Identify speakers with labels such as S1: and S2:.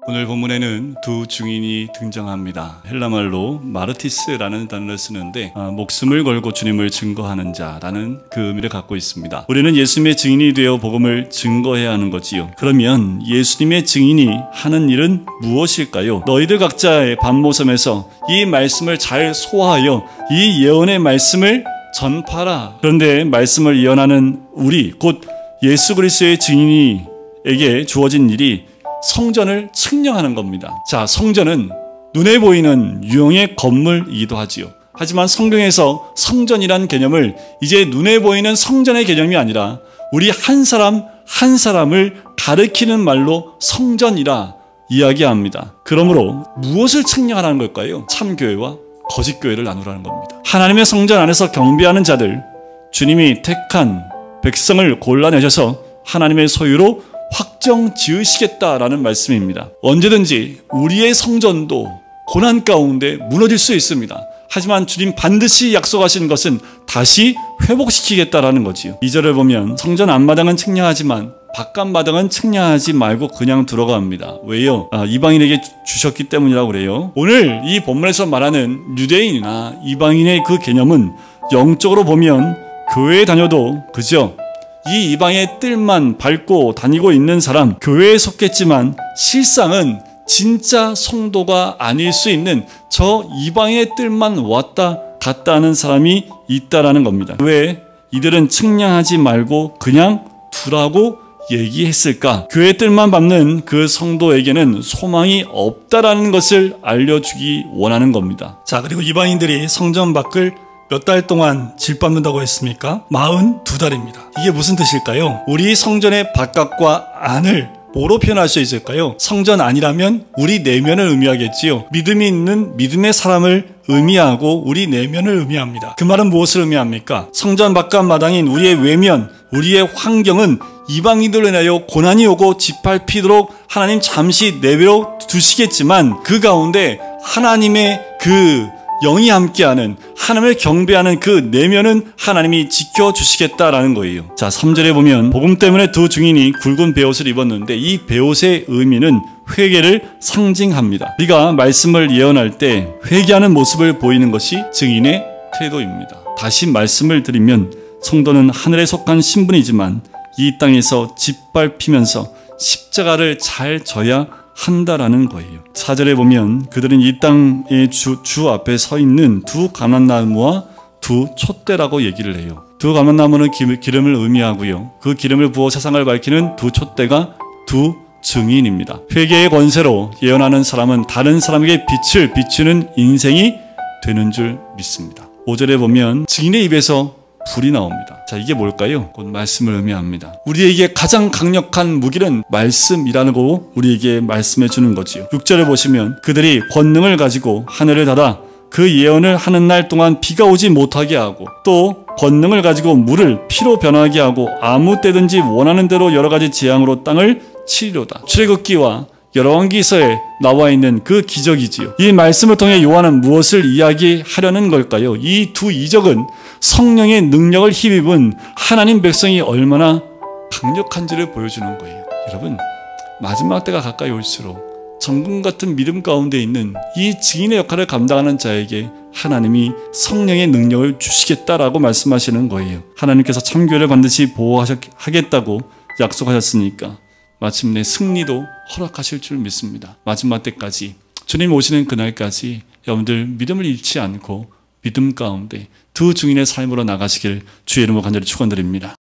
S1: 오늘 본문에는 두 증인이 등장합니다. 헬라말로 마르티스라는 단어를 쓰는데 목숨을 걸고 주님을 증거하는 자라는 그 의미를 갖고 있습니다. 우리는 예수님의 증인이 되어 복음을 증거해야 하는 거지요. 그러면 예수님의 증인이 하는 일은 무엇일까요? 너희들 각자의 반모섬에서 이 말씀을 잘 소화하여 이 예언의 말씀을 전파하라. 그런데 말씀을 예언하는 우리 곧 예수 그리스도의 증인에게 주어진 일이 성전을 측량하는 겁니다. 자, 성전은 눈에 보이는 유형의 건물이기도 하지요. 하지만 성경에서 성전이란 개념을 이제 눈에 보이는 성전의 개념이 아니라 우리 한 사람 한 사람을 가리키는 말로 성전이라 이야기합니다. 그러므로 무엇을 측량하라는 걸까요? 참교회와 거짓교회를 나누라는 겁니다. 하나님의 성전 안에서 경배하는 자들, 주님이 택한 백성을 골라내셔서 하나님의 소유로 확정 지으시겠다라는 말씀입니다. 언제든지 우리의 성전도 고난 가운데 무너질 수 있습니다. 하지만 주님 반드시 약속하신 것은 다시 회복시키겠다라는 거지요. 2절을 보면 성전 앞마당은 측량하지만 바깥마당은 측량하지 말고 그냥 들어갑니다. 왜요? 이방인에게 주셨기 때문이라고 그래요. 오늘 이 본문에서 말하는 유대인이나 이방인의 그 개념은 영적으로 보면 교회에 다녀도 그죠? 이 이방의 뜰만 밟고 다니고 있는 사람, 교회에 속했지만 실상은 진짜 성도가 아닐 수 있는 저 이방의 뜰만 왔다 갔다 하는 사람이 있다라는 겁니다. 왜 이들은 측량하지 말고 그냥 두라고 얘기했을까? 교회 뜰만 밟는 그 성도에게는 소망이 없다라는 것을 알려주기 원하는 겁니다.
S2: 자, 그리고 이방인들이 성전 밖을 몇 달 동안 질밟는다고 했습니까? 42달입니다. 이게 무슨 뜻일까요? 우리 성전의 바깥과 안을 뭐로 표현할 수 있을까요? 성전 안이라면 우리 내면을 의미하겠지요. 믿음이 있는 믿음의 사람을 의미하고 우리 내면을 의미합니다. 그 말은 무엇을 의미합니까? 성전 바깥 마당인 우리의 외면, 우리의 환경은 이방인들로 인하여 고난이 오고 짓밟히도록 하나님 잠시 내버려 두시겠지만 그 가운데 하나님의 그 영이 함께하는 하나님을 경배하는 그 내면은 하나님이 지켜주시겠다라는 거예요. 자, 3절에 보면 복음 때문에 두 증인이 굵은 베옷을 입었는데 이 베옷의 의미는 회개를 상징합니다. 우리가 말씀을 예언할 때 회개하는 모습을 보이는 것이 증인의 태도입니다. 다시 말씀을 드리면 성도는 하늘에 속한 신분이지만 이 땅에서 짓밟히면서 십자가를 잘 져야 한다라는 거예요. 4절에 보면 그들은 이 땅의 주 앞에 서 있는 두 감람나무와 두 촛대라고 얘기를 해요. 두 감람나무는 기름을 의미하고요. 그 기름을 부어 세상을 밝히는 두 촛대가 두 증인입니다. 회개의 권세로 예언하는 사람은 다른 사람에게 빛을 비추는 인생이 되는 줄 믿습니다. 5절에 보면 증인의 입에서 불이 나옵니다. 자, 이게 뭘까요? 곧 말씀을 의미합니다. 우리에게 가장 강력한 무기는 말씀이라는 거 우리에게 말씀해 주는 거지요. 6절을 보시면 그들이 권능을 가지고 하늘을 닫아 그 예언을 하는 날 동안 비가 오지 못하게 하고 또 권능을 가지고 물을 피로 변하게 하고 아무 때든지 원하는 대로 여러 가지 재앙으로 땅을 치리로다. 출애굽기와 열왕기서에 나와 있는 그 기적이지요. 이 말씀을 통해 요한은 무엇을 이야기하려는 걸까요? 이 두 이적은 성령의 능력을 힘입은 하나님 백성이 얼마나 강력한지를 보여주는 거예요. 여러분, 마지막 때가 가까이 올수록 정금 같은 믿음 가운데 있는 이 증인의 역할을 감당하는 자에게 하나님이 성령의 능력을 주시겠다라고 말씀하시는 거예요. 하나님께서 참교회를 반드시 보호하겠다고 약속하셨으니까 마침내 승리도 허락하실 줄 믿습니다. 마지막 때까지 주님 오시는 그날까지 여러분들 믿음을 잃지 않고 믿음 가운데 두 증인의 삶으로 나가시길 주의 이름으로 간절히 축원드립니다.